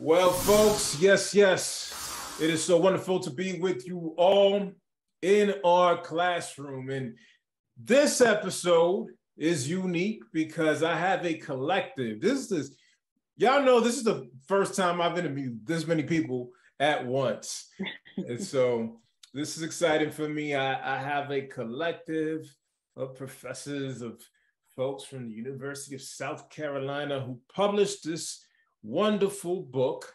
Well, folks, yes. It is so wonderful to be with you all in our classroom. And this episode is unique because I have a collective. Y'all know this is the first time I've interviewed this many people at once. And so this is exciting for me. I have a collective of professors, of folks from the University of South Carolina who published this wonderful book,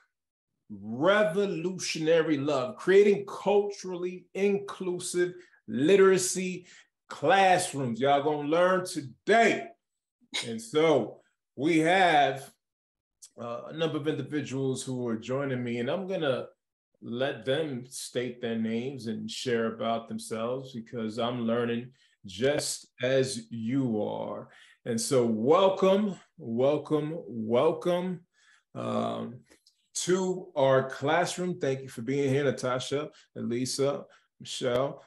Revolutionary Love, Creating Culturally Inclusive Literacy Classrooms. Y'all gonna learn today. And so we have a number of individuals who are joining me, and I'm gonna let them state their names and share about themselves because I'm learning just as you are. And so welcome to our classroom. Thank you for being here, Natasha, Eliza, Michele,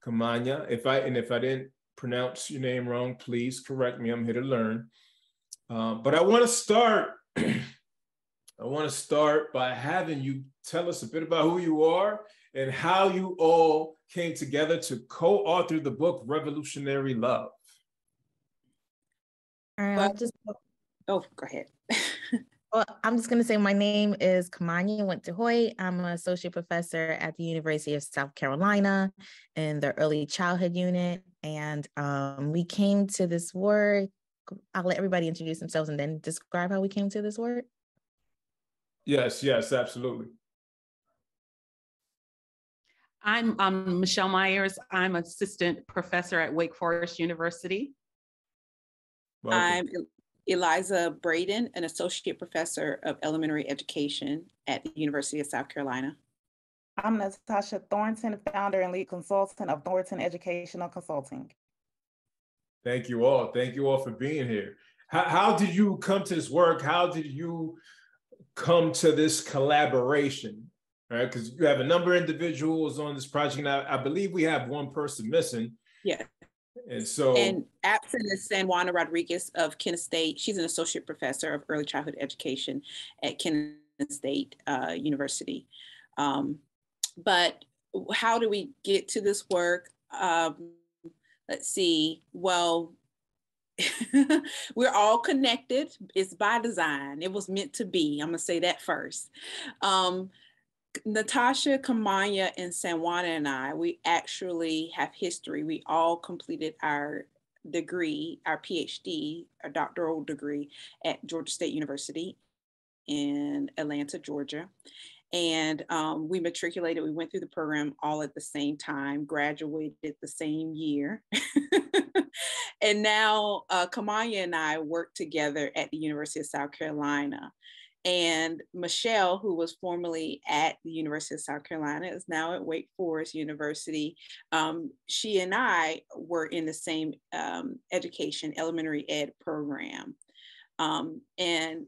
Kamania. If I didn't pronounce your name wrong, please correct me. I'm here to learn. But I want to start. I want to start by having you tell us a bit about who you are and how you all came together to co-author the book Revolutionary Love. All right, go ahead. Well, I'm just going to say my name is Kamania Wynter-Hoyte. I'm an associate professor at the University of South Carolina in the early childhood unit. And we came to this work. I'll let everybody introduce themselves and then describe how we came to this work. Yes, absolutely. I'm Michele Myers. I'm assistant professor at Wake Forest University. Welcome. I'm Eliza Braden, an associate professor of elementary education at the University of South Carolina. I'm Natasha Thorton, founder and lead consultant of Thornton Educational Consulting. Thank you all. Thank you all for being here. How did you come to this work? How did you come to this collaboration? All right, because you have a number of individuals on this project. Now, I believe we have one person missing. Yeah. And absent is Sanjuana Rodriguez of Kent State. She's an associate professor of early childhood education at Kent State University. But how do we get to this work? Let's see. Well, we're all connected. It's by design. It was meant to be. I'm gonna say that first. Natasha, Kamania, and Sanjuana and I, we actually have history. We all completed our degree, our PhD, our doctoral degree at Georgia State University in Atlanta, Georgia. And we matriculated, we went through the program all at the same time, graduated the same year. And now Kamania and I work together at the University of South Carolina. And Michele, who was formerly at the University of South Carolina, is now at Wake Forest University. She and I were in the same education, elementary ed program. And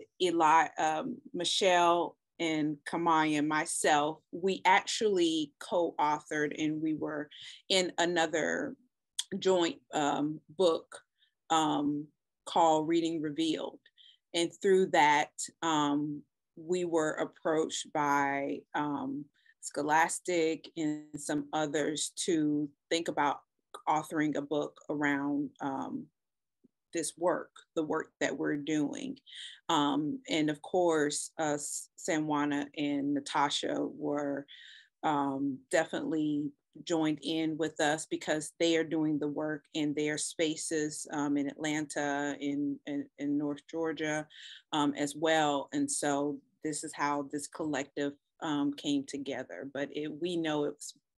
Michele and Kamania and myself, we actually co-authored, and we were in another joint book called Reading Revealed. And through that, we were approached by Scholastic and some others to think about authoring a book around this work, the work that we're doing. And of course, Sanjuana and Natasha were definitely joined in with us because they are doing the work in their spaces in Atlanta, in North Georgia as well. And so this is how this collective came together. But we know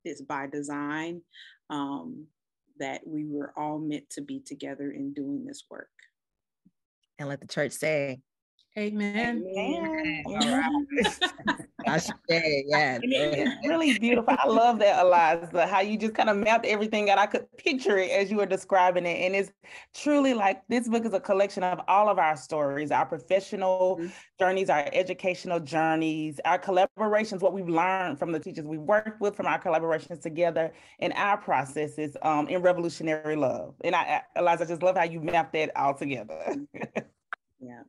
it's by design that we were all meant to be together in doing this work. And let the church say, Amen. Amen. all right. I say, yeah. It's really beautiful. I love that, Eliza, how you just kind of mapped everything out. I could picture it as you were describing it. And it's truly like this book is a collection of all of our stories, our professional journeys, our educational journeys, our collaborations, what we've learned from the teachers we worked with, from our collaborations together, and our processes in Revolutionary Love. And Eliza, I just love how you mapped that all together. Yeah.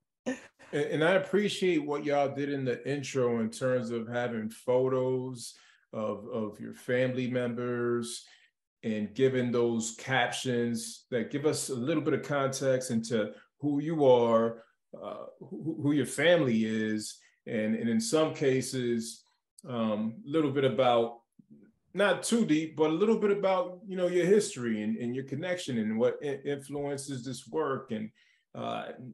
And I appreciate what y'all did in the intro in terms of having photos of your family members and giving those captions that give us a little bit of context into who you are, who your family is, and in some cases, a little bit about, not too deep, but a little bit about, your history and your connection and what influences this work. And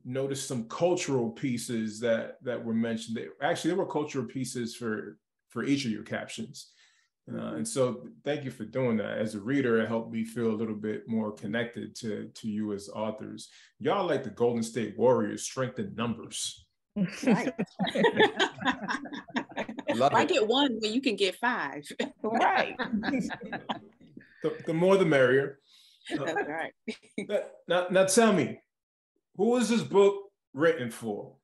notice some cultural pieces that were mentioned. Actually, there were cultural pieces for each of your captions. And so thank you for doing that. As a reader, it helped me feel a little bit more connected to you as authors. Y'all like the Golden State Warriors, strength in numbers. Right. Why get one when you can get 5? Right. The more the merrier. That's right. Now tell me, who is this book written for?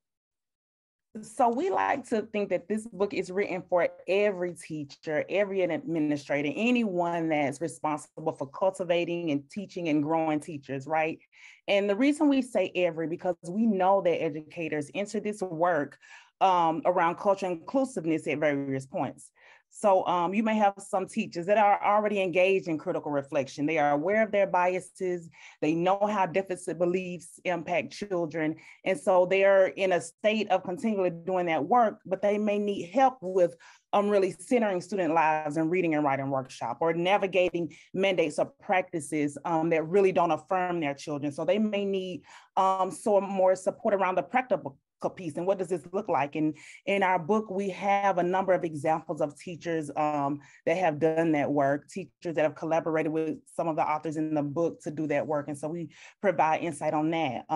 So we like to think that this book is written for every teacher, every administrator, anyone that's responsible for cultivating and teaching and growing teachers, right? And the reason we say every, because we know that educators enter this work around cultural inclusiveness at various points. So you may have some teachers that are already engaged in critical reflection. They are aware of their biases. They know how deficit beliefs impact children. And so they're in a state of continually doing that work, but they may need help with really centering student lives and reading and writing workshop, or navigating mandates or practices that really don't affirm their children. So they may need some more support around the practical piece and what does this look like. And in our book, we have a number of examples of teachers that have done that work, teachers that have collaborated with some of the authors in the book to do that work. And so we provide insight on that.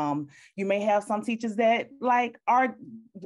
You may have some teachers that are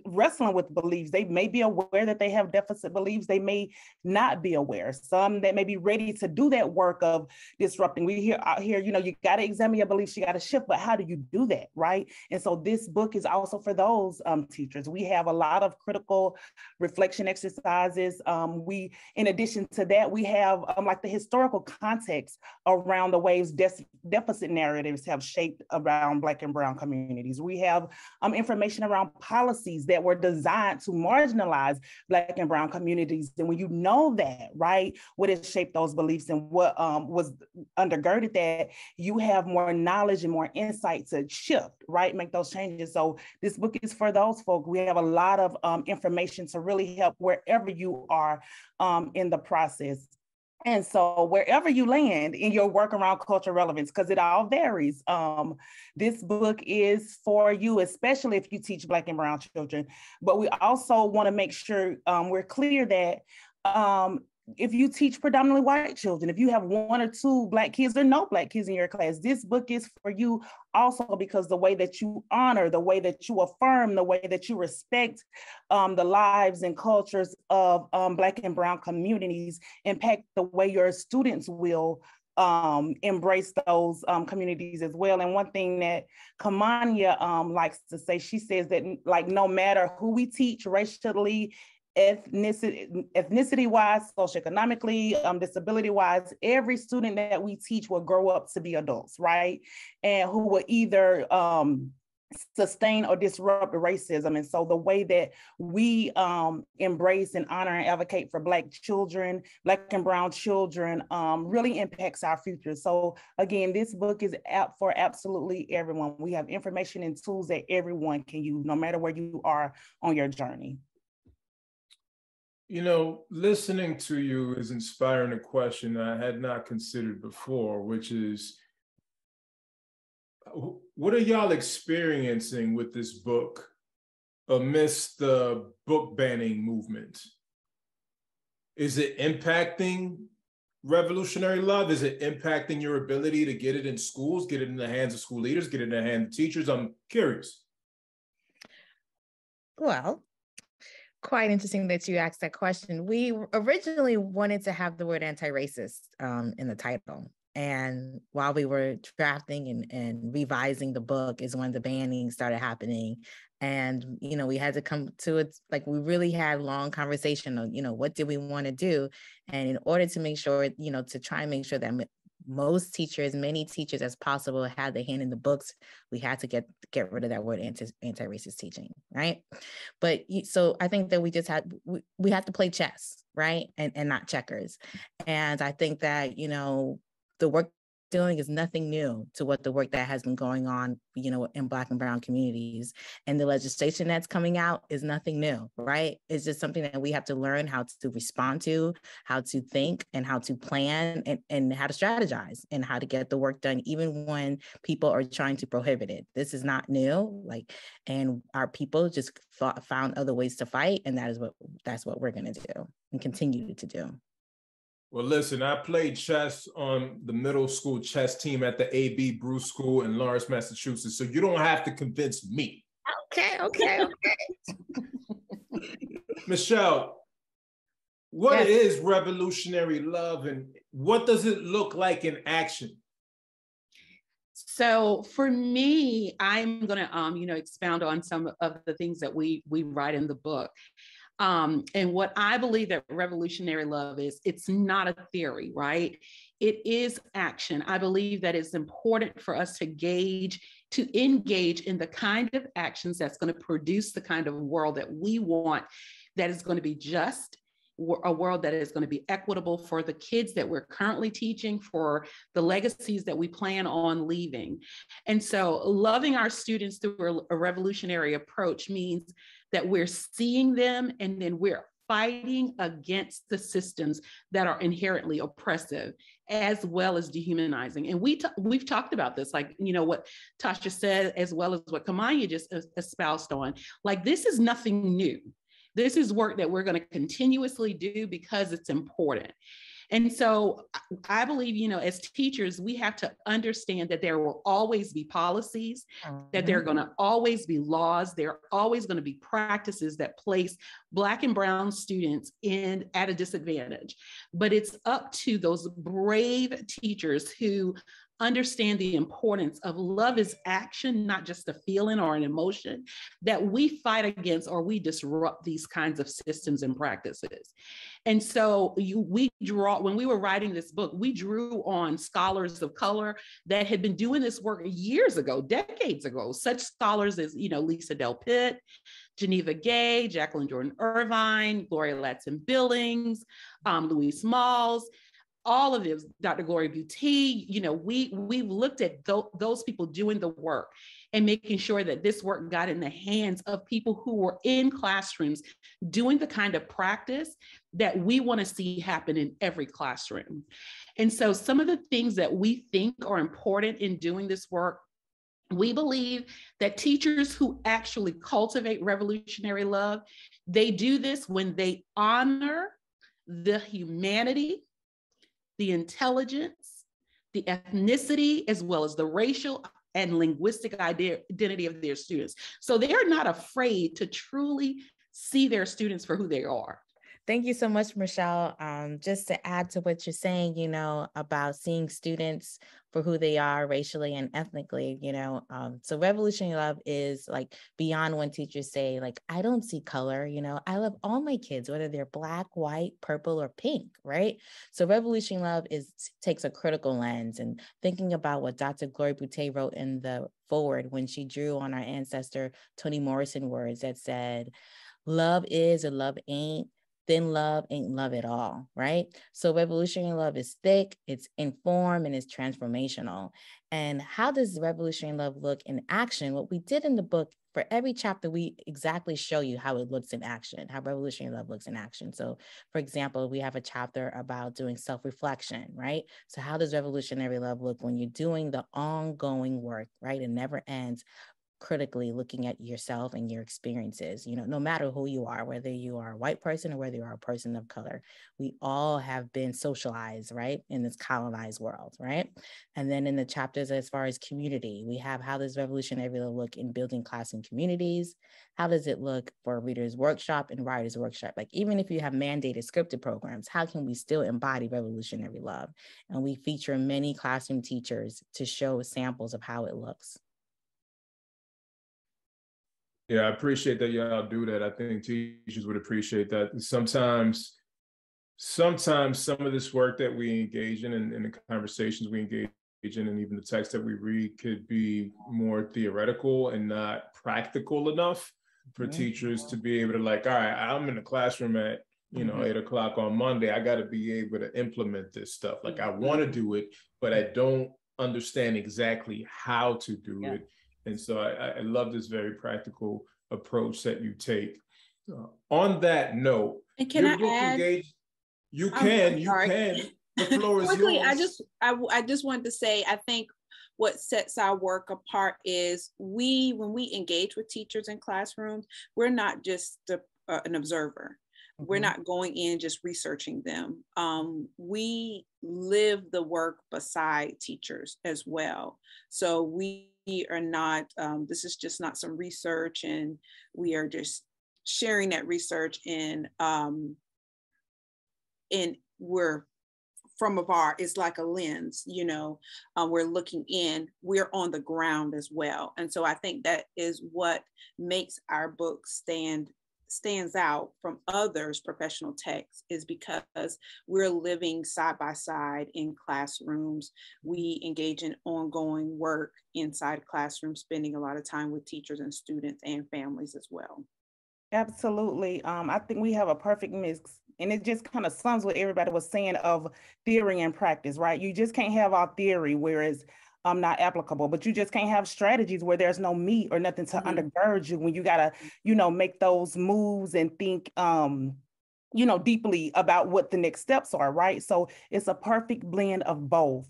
wrestling with beliefs. They may be aware that they have deficit beliefs. They may not be aware. Some that may be ready to do that work of disrupting. We hear out here, you got to examine your beliefs, you got to shift, but how do you do that, right? And so this book is also for those teachers. We have a lot of critical reflection exercises. In addition to that, we have the historical context around the ways deficit narratives have shaped around Black and Brown communities. We have information around policies that were designed to marginalize Black and Brown communities. And when you know that, right, what has shaped those beliefs and what was undergirded that, you have more knowledge and more insight to shift, right, make those changes. So this book is for those folks. We have a lot of information to really help wherever you are in the process. And so wherever you land in your work around cultural relevance, because it all varies, this book is for you, especially if you teach Black and Brown children. But we also want to make sure we're clear that if you teach predominantly white children, if you have 1 or 2 Black kids or no Black kids in your class, this book is for you also, because the way that you honor, the way that you affirm, the way that you respect the lives and cultures of Black and Brown communities impact the way your students will embrace those communities as well. And one thing that Kamania likes to say, she says that no matter who we teach racially, ethnicity-wise, socioeconomically, disability-wise, every student that we teach will grow up to be adults, right? And who will either sustain or disrupt racism. And so the way that we embrace and honor and advocate for Black children, Black and Brown children, really impacts our future. So again, this book is out for absolutely everyone. We have information and tools that everyone can use, no matter where you are on your journey. Listening to you is inspiring a question I had not considered before, which is, what are y'all experiencing with this book amidst the book banning movement? Is it impacting revolutionary love? Is it impacting your ability to get it in schools, get it in the hands of school leaders, get it in the hands of teachers? I'm curious. Well, quite interesting that you asked that question. We originally wanted to have the word anti-racist in the title. And while we were drafting and revising the book is when the banning started happening. And, we had to come to it, we really had long conversation on, what did we want to do? And in order to make sure, to try and make sure that most teachers, many teachers as possible, had their hand in the books. We had to get rid of that word anti-racist teaching, right? But so I think that we have to play chess, right? And not checkers. And I think that, the work doing is nothing new to what the work that has been going on, in Black and Brown communities. And the legislation that's coming out is nothing new, right? It's just something that we have to learn how to respond to, how to think, and how to plan, and how to strategize, and how to get the work done, even when people are trying to prohibit it. This is not new, and our people just found other ways to fight, and that's what we're going to do and continue to do. Well, listen, I played chess on the middle school chess team at the A.B. Bruce School in Lawrence, Massachusetts, so you don't have to convince me. Okay. Michele, what is revolutionary love, and what does it look like in action? So for me, I'm going to, expound on some of the things that we write in the book. And what I believe that revolutionary love is, it's not a theory, right? It is action. I believe that it's important for us to engage in the kind of actions that's going to produce the kind of world that we want, that is going to be just, a world that is going to be equitable for the kids that we're currently teaching, for the legacies that we plan on leaving. And so loving our students through a revolutionary approach means that we're seeing them, and then we're fighting against the systems that are inherently oppressive, as well as dehumanizing. And we've talked about this, what Tasha said, as well as what Kamania just espoused on. This is nothing new. This is work that we're going to continuously do because it's important. And so I believe, as teachers, we have to understand that there will always be policies, that there are going to always be laws, there are always going to be practices that place Black and Brown students at a disadvantage. But it's up to those brave teachers who understand the importance of love is action, not just a feeling or an emotion, that we fight against or we disrupt these kinds of systems and practices. And so when we were writing this book, we drew on scholars of color that had been doing this work years ago, decades ago, such scholars as, Lisa Del Pitt, Geneva Gay, Jacqueline Jordan Irvine, Gloria Ladson Billings, Louise Malls, all of this, Dr. Gloria Butte, we've looked at those people doing the work and making sure that this work got in the hands of people who were in classrooms doing the kind of practice that we want to see happen in every classroom. And so some of the things that we think are important in doing this work, we believe that teachers who actually cultivate revolutionary love, they do this when they honor the humanity, the intelligence, the ethnicity, as well as the racial and linguistic identity of their students. So they're not afraid to truly see their students for who they are. Thank you so much, Michele. Just to add to what you're saying, about seeing students for who they are racially and ethnically, so revolutionary love is beyond when teachers say, I don't see color, I love all my kids, whether they're Black, white, purple, or pink, right? So revolutionary love takes a critical lens, and thinking about what Dr. Gloria Butte wrote in the foreword when she drew on our ancestor Toni Morrison words that said, love is or love ain't, then love ain't love at all, right? So revolutionary love is thick, it's informed, and it's transformational. And how does revolutionary love look in action? What we did in the book, for every chapter, we exactly show you how it looks in action, how revolutionary love looks in action. So for example, we have a chapter about doing self-reflection, right? So how does revolutionary love look when you're doing the ongoing work, right? It never ends, critically looking at yourself and your experiences, no matter who you are, whether you are a white person or whether you are a person of color, we all have been socialized, right, in this colonized world, right? And then in the chapters as far as community, we have how does revolutionary look in building classroom communities? How does it look for readers workshop and writers workshop? Even if you have mandated scripted programs, how can we still embody revolutionary love? And we feature many classroom teachers to show samples of how it looks. Yeah, I appreciate that y'all do that. I think teachers would appreciate that. Sometimes sometimes some of this work that we engage in and the conversations we engage in, and even the text that we read, could be more theoretical and not practical enough for teachers to be able to, like, all right, I'm in the classroom at 8 o'clock on Monday. I got to be able to implement this stuff. Like, I want to do it, but I don't understand exactly how to do it. And so I love this very practical approach that you take. On that note, and can I add? You can. The floor is quickly, yours. I just wanted to say, I think what sets our work apart is when we engage with teachers in classrooms, we're not just an observer. We're not going in just researching them. We live the work beside teachers as well. So we are not, this is just not some research, and we are just sharing that research and we're from afar. It's like a lens, we're looking in, we're on the ground as well. And so I think that is what makes our book stands out from others' professional texts, is because we're living side by side in classrooms. We engage in ongoing work inside classrooms, spending a lot of time with teachers and students and families as well. Absolutely. I think we have a perfect mix, and it just kind of sums what everybody was saying of theory and practice, right? You just can't have all theory where it's not applicable, but you just can't have strategies where there's no meat or nothing to undergird you when you gotta, make those moves and think, deeply about what the next steps are, right? So it's a perfect blend of both.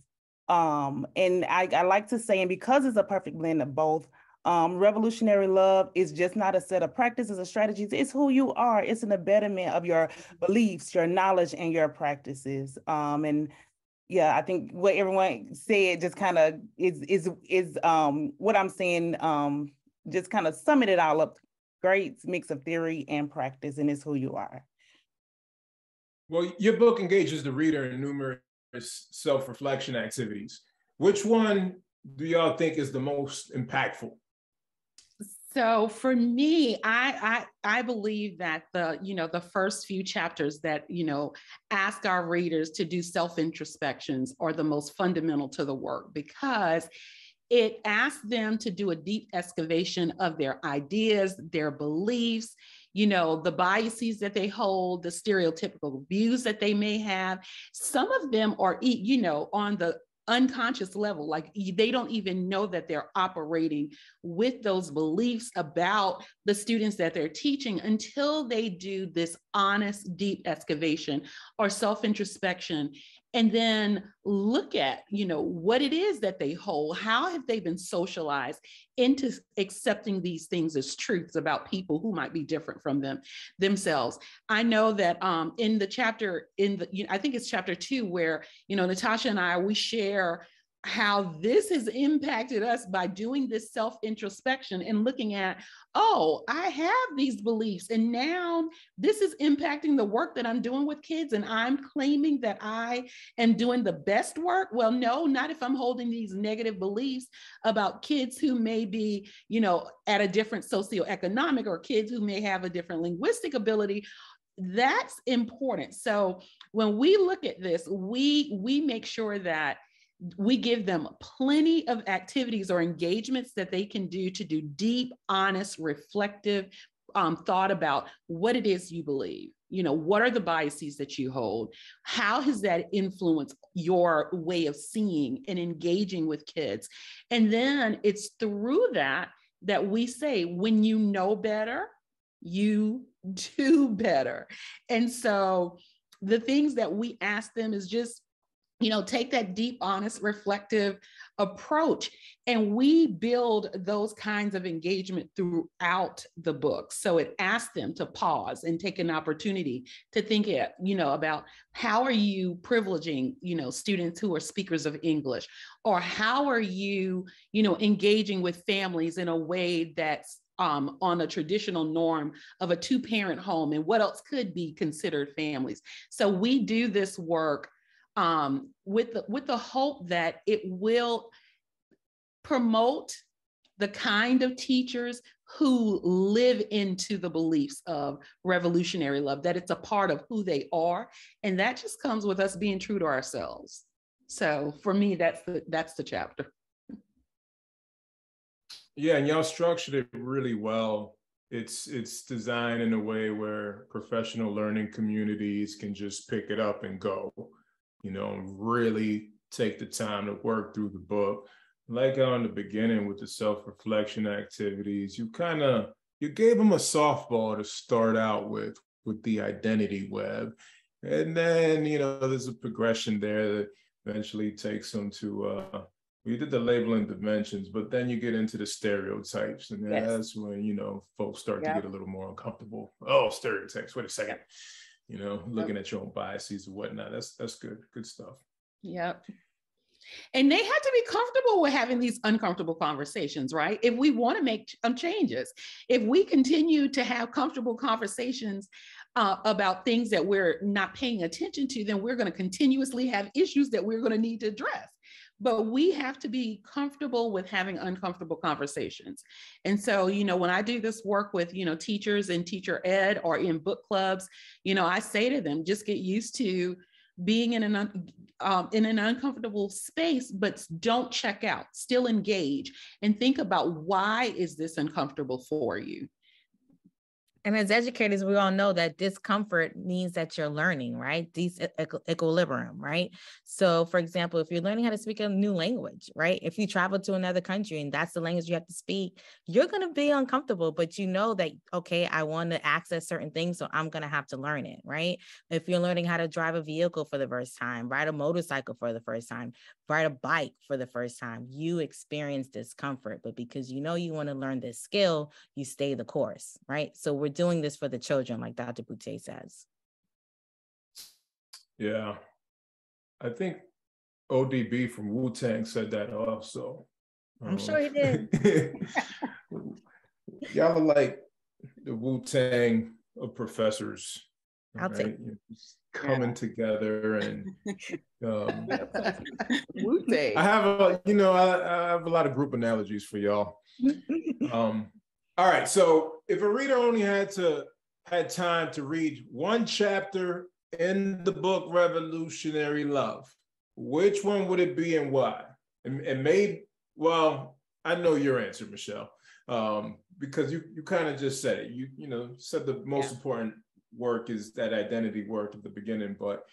And I like to say, and because it's a perfect blend of both, revolutionary love is just not a set of practices or strategies. It's who you are. It's an embodiment of your beliefs, your knowledge, and your practices. And yeah, I think what everyone said just kind of is what I'm saying. Just kind of summing it all up. Great mix of theory and practice, and it's who you are. Well, your book engages the reader in numerous self-reflection activities. Which one do y'all think is the most impactful? So for me, I believe that the first few chapters that, ask our readers to do self-introspections are the most fundamental to the work, because it asks them to do a deep excavation of their ideas, their beliefs, the biases that they hold, the stereotypical views that they may have. Some of them are, on the unconscious level, like they don't even know that they're operating with those beliefs about the students that they're teaching until they do this honest, deep excavation or self-introspection, and then look at, what it is that they hold. How have they been socialized into accepting these things as truths about people who might be different from themselves? I know that in the chapter, I think it's chapter 2, where, Natasha and we share how this has impacted us by doing this self-introspection and looking at, oh, I have these beliefs, and now this is impacting the work that I'm doing with kids, and I'm claiming that I am doing the best work. Well, no, not if I'm holding these negative beliefs about kids who may be, at a different socioeconomic, or kids who may have a different linguistic ability. That's important. So when we look at this, we make sure that we give them plenty of activities or engagements that they can do to do deep, honest, reflective thought about what it is you believe. What are the biases that you hold? How has that influenced your way of seeing and engaging with kids? And then it's through that we say, when you know better, you do better. And so the things that we ask them is just, take that deep, honest, reflective approach. And we build those kinds of engagement throughout the book. So it asks them to pause and take an opportunity to think, about how are you privileging, students who are speakers of English, or how are you, engaging with families in a way that's on a traditional norm of a 2-parent home, and what else could be considered families. So we do this work with the hope that it will promote the kind of teachers who live into the beliefs of revolutionary love, that it's a part of who they are. And that just comes with us being true to ourselves. So for me, that's the chapter. Yeah, and y'all structured it really well. It's designed in a way where professional learning communities can just pick it up and go, and really take the time to work through the book. Like on the beginning with the self-reflection activities, you gave them a softball to start out with the identity web. And then, there's a progression there that eventually takes them to, we did the labeling dimensions, but then you get into the stereotypes. And that's when, folks start to get a little more uncomfortable. Oh, stereotypes, wait a second. Looking at your own biases and whatnot. That's good stuff. Yep. And they had to be comfortable with having these uncomfortable conversations, right? If we want to make changes, if we continue to have comfortable conversations about things that we're not paying attention to, then we're going to continuously have issues that we're going to need to address. But we have to be comfortable with having uncomfortable conversations. And so, when I do this work with, teachers in teacher ed or in book clubs, I say to them, just get used to being in an uncomfortable space, but don't check out, still engage and think about, why is this uncomfortable for you? And as educators, we all know that discomfort means that you're learning, right? Equilibrium, right? So for example, if you're learning how to speak a new language, right? If you travel to another country and that's the language you have to speak, you're going to be uncomfortable, but you know that, okay, I want to access certain things, so I'm going to have to learn it, right? If you're learning how to drive a vehicle for the first time, ride a motorcycle for the first time, ride a bike for the first time, you experience discomfort, but because you want to learn this skill, you stay the course, right? So we're doing this for the children, like Dr. Boutte says. Yeah. I think ODB from Wu-Tang said that also. I'm sure he did. Y'all are like the Wu-Tang of professors. I'll take coming together and Wu-Tang. I have a lot of group analogies for y'all. All right, so if a reader only had time to read one chapter in the book Revolutionary Love, which one would it be and why? And maybe, well, I know your answer, Michele, because you kind of just said it. You said the most important work is that identity work at the beginning, but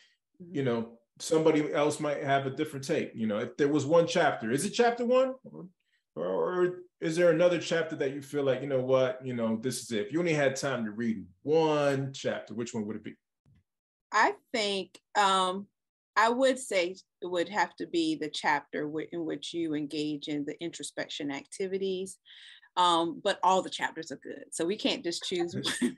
somebody else might have a different take. If there was one chapter, is it chapter one, or is there another chapter that you feel like, this is it? If you only had time to read one chapter, which one would it be? I think I would say it would have to be the chapter in which you engage in the introspection activities. But all the chapters are good, so we can't just choose one.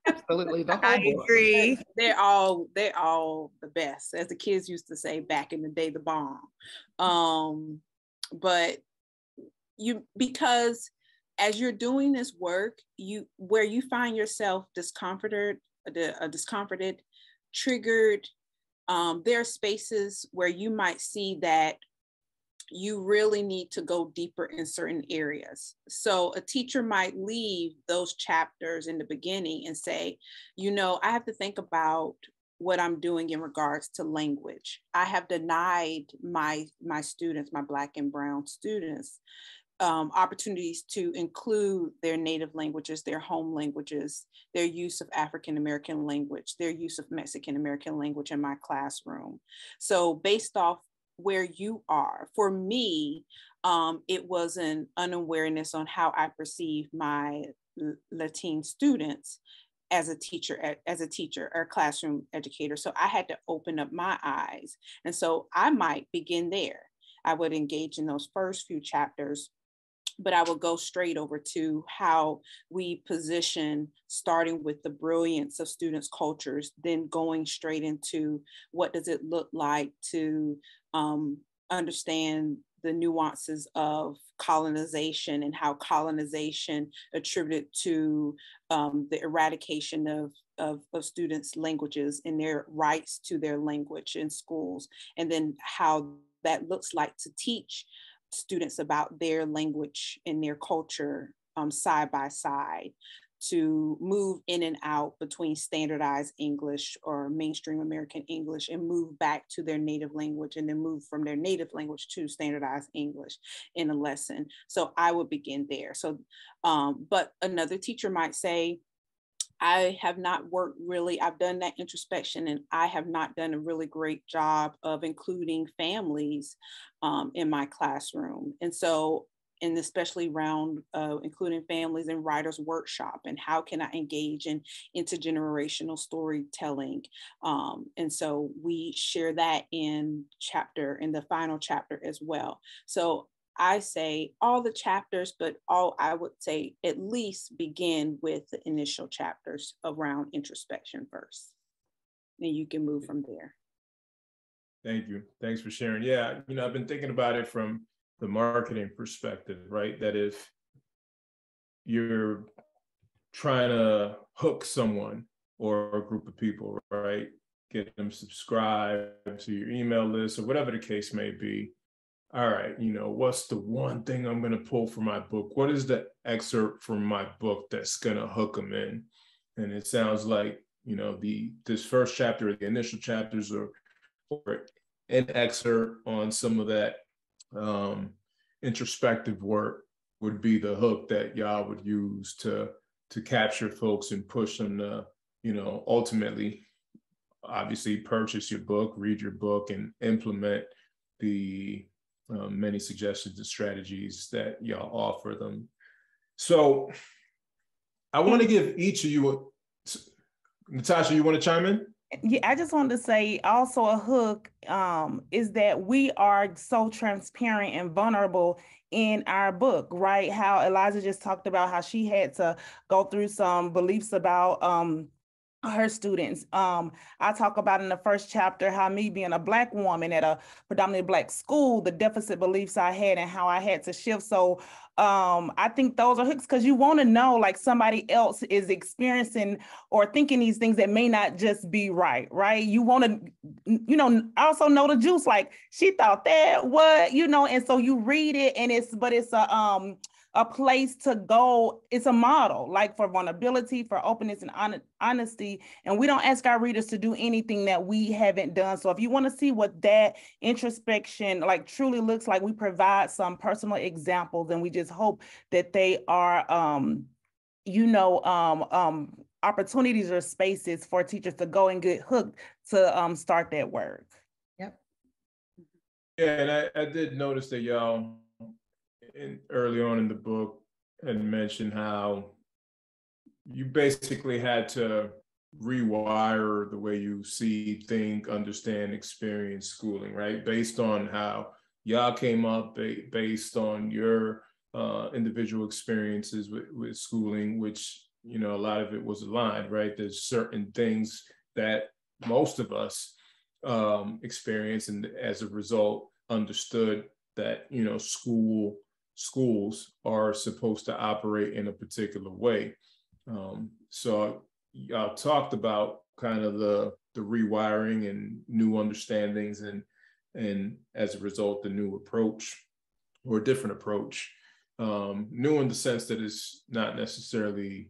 Absolutely, the whole I agree. They're all the best, as the kids used to say back in the day, the bomb. But because as you're doing this work, where you find yourself discomforted, triggered, there are spaces where you might see that you really need to go deeper in certain areas. So a teacher might leave those chapters in the beginning and say, I have to think about what I'm doing in regards to language. I have denied my students, my Black and Brown students, opportunities to include their native languages, their home languages, their use of African American language, their use of Mexican American language in my classroom. So based off where you are, for me, it was an unawareness on how I perceive my Latin students as a teacher or classroom educator. So I had to open up my eyes. And so I might begin there. I would engage in those first few chapters, but I would go straight over to how we position, starting with the brilliance of students' cultures, then going straight into what does it look like to understand the nuances of colonization and how colonization attributed to the eradication of students' languages and their rights to their language in schools, and then how that looks like to teach students about their language and their culture side by side, to move in and out between standardized English or mainstream American English and move back to their native language, and then move from their native language to standardized English in a lesson. So I would begin there. So, but another teacher might say, I have not worked really, I've done that introspection, and I have not done a really great job of including families in my classroom. And so, and especially around including families in writers' workshop, and how can I engage in intergenerational storytelling. And so we share that in the final chapter as well. So I say all the chapters, but I would say at least begin with the initial chapters around introspection first. And you can move from there. Thank you. Thanks for sharing. Yeah, I've been thinking about it from the marketing perspective, right? That if you're trying to hook someone or a group of people, right? Get them subscribed to your email list or whatever the case may be. All right, what's the one thing I'm going to pull from my book? What is the excerpt from my book that's going to hook them in? And it sounds like, this first chapter, the initial chapters or an excerpt on some of that introspective work would be the hook that y'all would use to capture folks and push them to, ultimately, obviously purchase your book, read your book, and implement the many suggestions and strategies that y'all offer them. So I want to give each of you, Natasha, you want to chime in? Yeah, I just wanted to say also a hook is that we are so transparent and vulnerable in our book, right? How Eliza just talked about how she had to go through some beliefs about her students. I talk about in the first chapter how me being a Black woman at a predominantly Black school, the deficit beliefs I had and how I had to shift. So I think those are hooks because you want to know like somebody else is experiencing or thinking these things that may not just be right? You want to, also know the juice, like she thought that, what, and so you read it and it's a place to go. It's a model like for vulnerability, for openness and honesty. And we don't ask our readers to do anything that we haven't done. So if you want to see what that introspection like truly looks like, we provide some personal examples, and we just hope that they are, opportunities or spaces for teachers to go and get hooked to start that work. Yep. Yeah, and I did notice that y'all early on in the book had mentioned how you basically had to rewire the way you see, think, understand, experience schooling, right? Based on how y'all came up, based on your individual experiences with schooling, which, a lot of it was aligned, right? There's certain things that most of us experience, and as a result, understood that, schools are supposed to operate in a particular way. So y'all talked about kind of the rewiring and new understandings, and as a result, the new approach or a different approach. New in the sense that it's not necessarily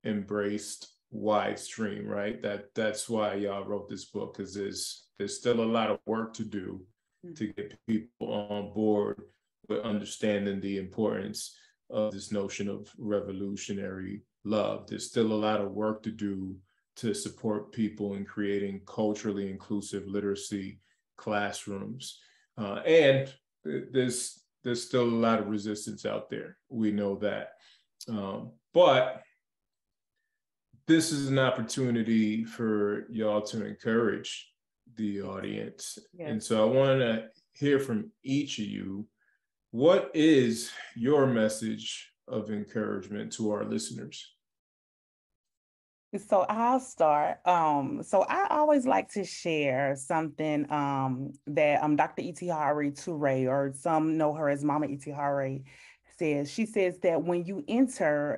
embraced widestream, right? That's why y'all wrote this book, because there's still a lot of work to do to get people on board with understanding the importance of this notion of revolutionary love. There's still a lot of work to do to support people in creating culturally inclusive literacy classrooms. And there's still a lot of resistance out there. We know that. But this is an opportunity for y'all to encourage the audience. Yes. And so I want to hear from each of you. What is your message of encouragement to our listeners? So I'll start. So I always like to share something that Dr. Itihari Toure, or some know her as Mama Itihari, says. She says that when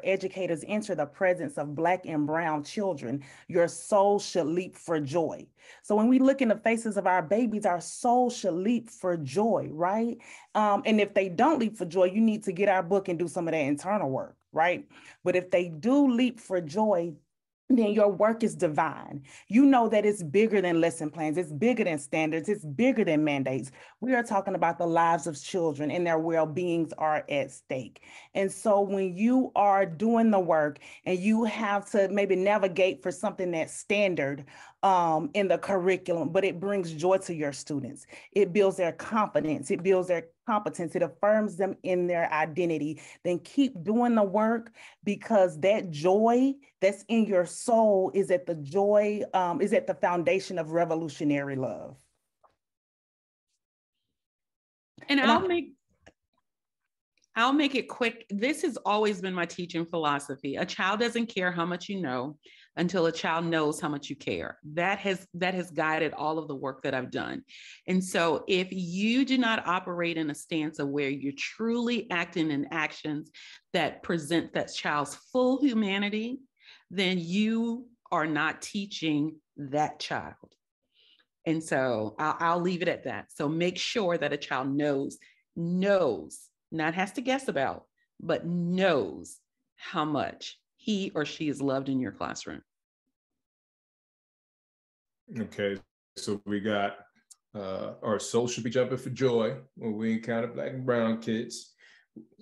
educators enter the presence of Black and brown children, your soul should leap for joy. So when we look in the faces of our babies, our soul should leap for joy, right? And if they don't leap for joy, you need to get our book and do some of that internal work, right? But if they do leap for joy, then your work is divine. You know that it's bigger than lesson plans. It's bigger than standards. It's bigger than mandates. We are talking about the lives of children and their well-beings are at stake. And so when you are doing the work and you have to maybe navigate for something that's standard in the curriculum, but it brings joy to your students. It builds their confidence. It builds their competence. It affirms them in their identity. Then keep doing the work, because that joy that's in your soul is at the foundation of revolutionary love. And I'll make it quick. This has always been my teaching philosophy. A child doesn't care how much you know until a child knows how much you care. That has guided all of the work that I've done. And so if you do not operate in a stance of where you're truly acting in actions that present that child's full humanity, then you are not teaching that child. And so I'll leave it at that. So make sure that a child knows, not has to guess about, but knows how much he or she is loved in your classroom. Okay, so we got our soul should be jumping for joy when we encounter Black and brown kids.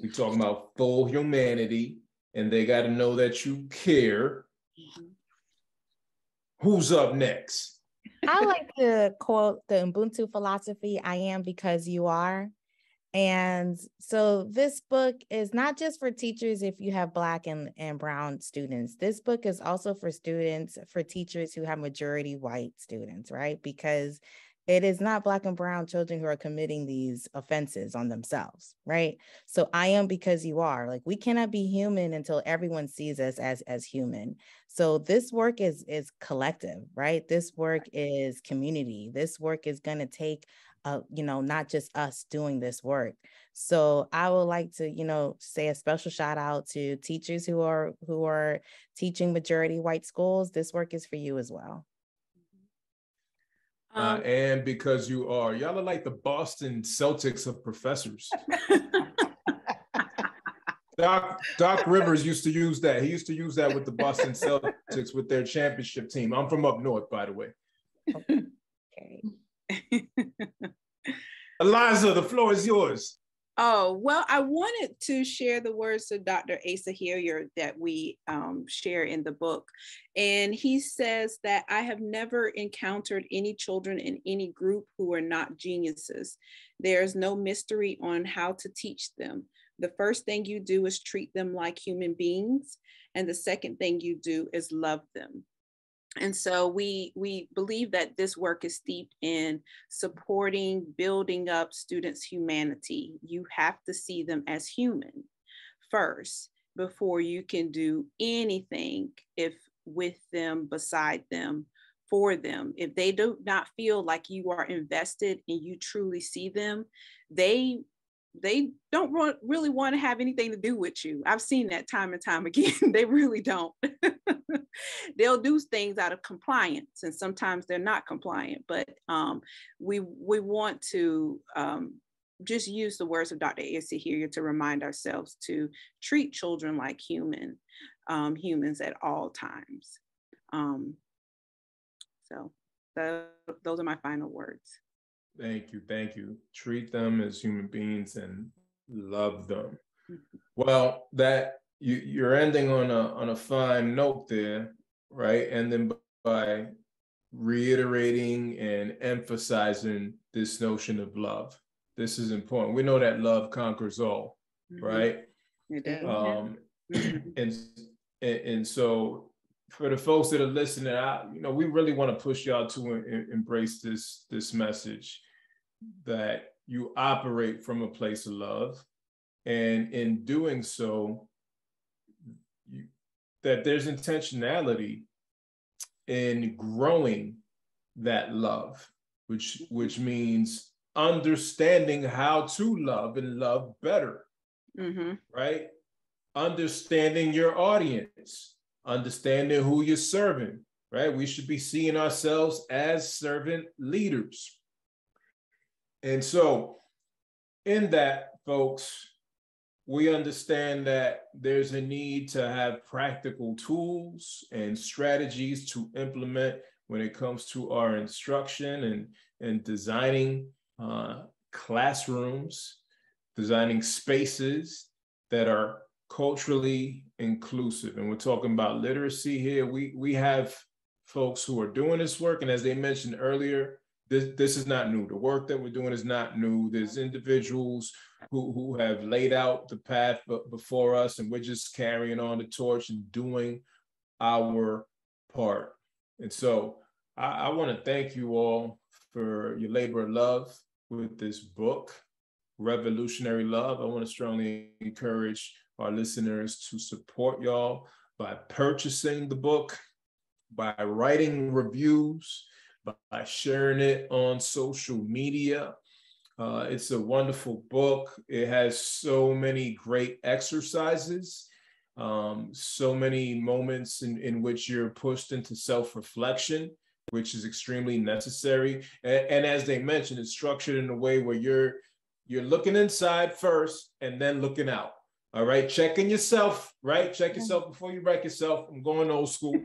We talking about full humanity, and they got to know that you care. Who's up next? I like to quote the Ubuntu philosophy, I am because you are. And so this book is not just for teachers if you have Black and brown students. This book is also for teachers who have majority white students, right? Because it is not Black and brown children who are committing these offenses on themselves, right? So I am because you are. Like, we cannot be human until everyone sees us as human. So this work is collective, right? This work is community. This work is going to take not just us doing this work. So I would like to, say a special shout out to teachers who are teaching majority white schools. This work is for you as well. And because you are, y'all are like the Boston Celtics of professors. Doc Rivers used to use that. He used to use that with the Boston Celtics with their championship team. I'm from up north, by the way. Okay. Eliza, the floor is yours. Oh, well, I wanted to share the words of Dr. Asa Hilliard that we share in the book. And he says that I have never encountered any children in any group who are not geniuses. There's no mystery on how to teach them. The first thing you do is treat them like human beings. And the second thing you do is love them. And so we believe that this work is steeped in supporting, building up students' humanity. You have to see them as human first before you can do anything with them, beside them, for them. If they do not feel like you are invested and you truly see them, they don't really want to have anything to do with you. I've seen that time and time again. They really don't. They'll do things out of compliance, and sometimes they're not compliant. But we want to just use the words of Dr. Asa here to remind ourselves to treat children like humans at all times. So those are my final words. Thank you. Treat them as human beings and love them. Well, that you're ending on a fine note there, right? And then by reiterating and emphasizing this notion of love. This is important. We know that love conquers all, right? It does. And so for the folks that are listening, we really want to push y'all to embrace this message that you operate from a place of love, and in doing so, that there's intentionality in growing that love, which means understanding how to love and love better, right? Understanding your audience, understanding who you're serving, right? We should be seeing ourselves as servant leaders. And so in that, folks, we understand that there's a need to have practical tools and strategies to implement when it comes to our instruction and designing classrooms, designing spaces that are culturally inclusive. And we're talking about literacy here. We have folks who are doing this work. And as they mentioned earlier, this is not new. The work that we're doing is not new. There's individuals who have laid out the path before us, and we're just carrying on the torch and doing our part. And so I want to thank you all for your labor of love with this book, Revolutionary Love. I want to strongly encourage our listeners to support y'all by purchasing the book, by writing reviews, by sharing it on social media. It's a wonderful book. It has so many great exercises, so many moments in which you're pushed into self-reflection, which is extremely necessary. And as they mentioned, it's structured in a way where you're looking inside first and then looking out. All right, checking yourself, right? Check yourself before you wreck yourself. I'm going old school.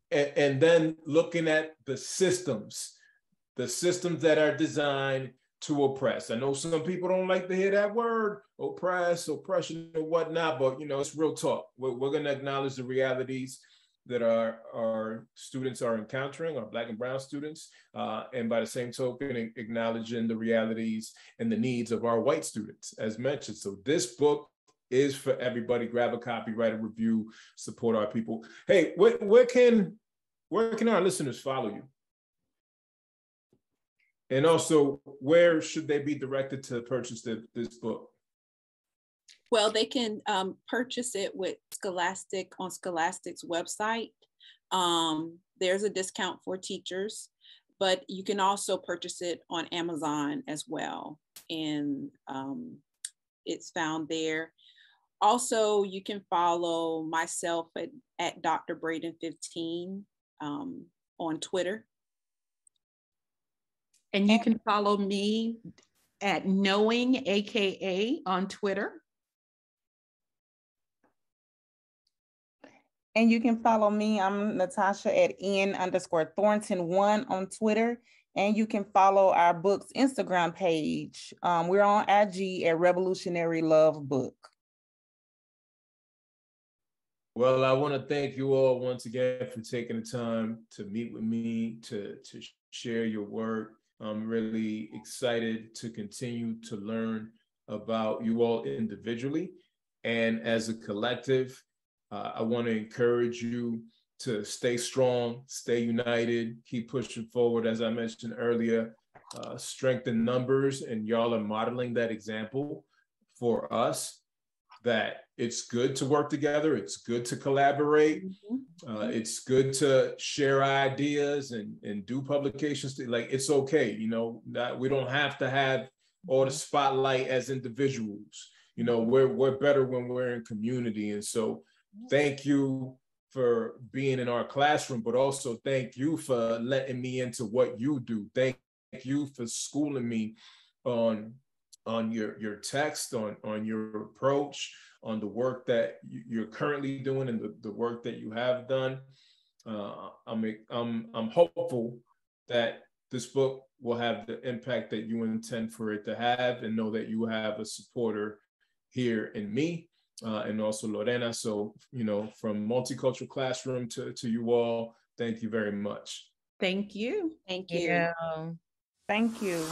And then looking at the systems that are designed to oppress. I know some people don't like to hear that word, oppress, oppression, and whatnot, but it's real talk. We're going to acknowledge the realities that our students are encountering, our Black and Brown students, and by the same token, acknowledging the realities and the needs of our white students, as mentioned. So this book is for everybody. Grab a copy, write a review, support our people. Hey, where can our listeners follow you? And also, where should they be directed to purchase this book? Well, they can purchase it with Scholastic on Scholastic's website. There's a discount for teachers, but you can also purchase it on Amazon as well. And it's found there. Also, you can follow myself at Dr. Braden 15 on Twitter. And you can follow me at Knowing, AKA, on Twitter. And you can follow me. I'm Natasha at N_Thornton1 on Twitter. And you can follow our book's Instagram page. We're on IG at Revolutionary Love Book. Well, I want to thank you all once again for taking the time to meet with me, to share your work. I'm really excited to continue to learn about you all individually and as a collective. I want to encourage you to stay strong, stay united, keep pushing forward. As I mentioned earlier, strength in numbers, and y'all are modeling that example for us, that it's good to work together, it's good to collaborate, it's good to share ideas and do publications. Like, it's okay, that we don't have to have all the spotlight as individuals. We're better when we're in community. And so thank you for being in our classroom, but also thank you for letting me into what you do. Thank you for schooling me on your text, on your approach, on the work that you're currently doing and the work that you have done. I'm hopeful that this book will have the impact that you intend for it to have, and know that you have a supporter here in me and also Lorena. So, from Multicultural Classroom to you all, thank you very much. Thank you. Thank you. Yeah. Thank you.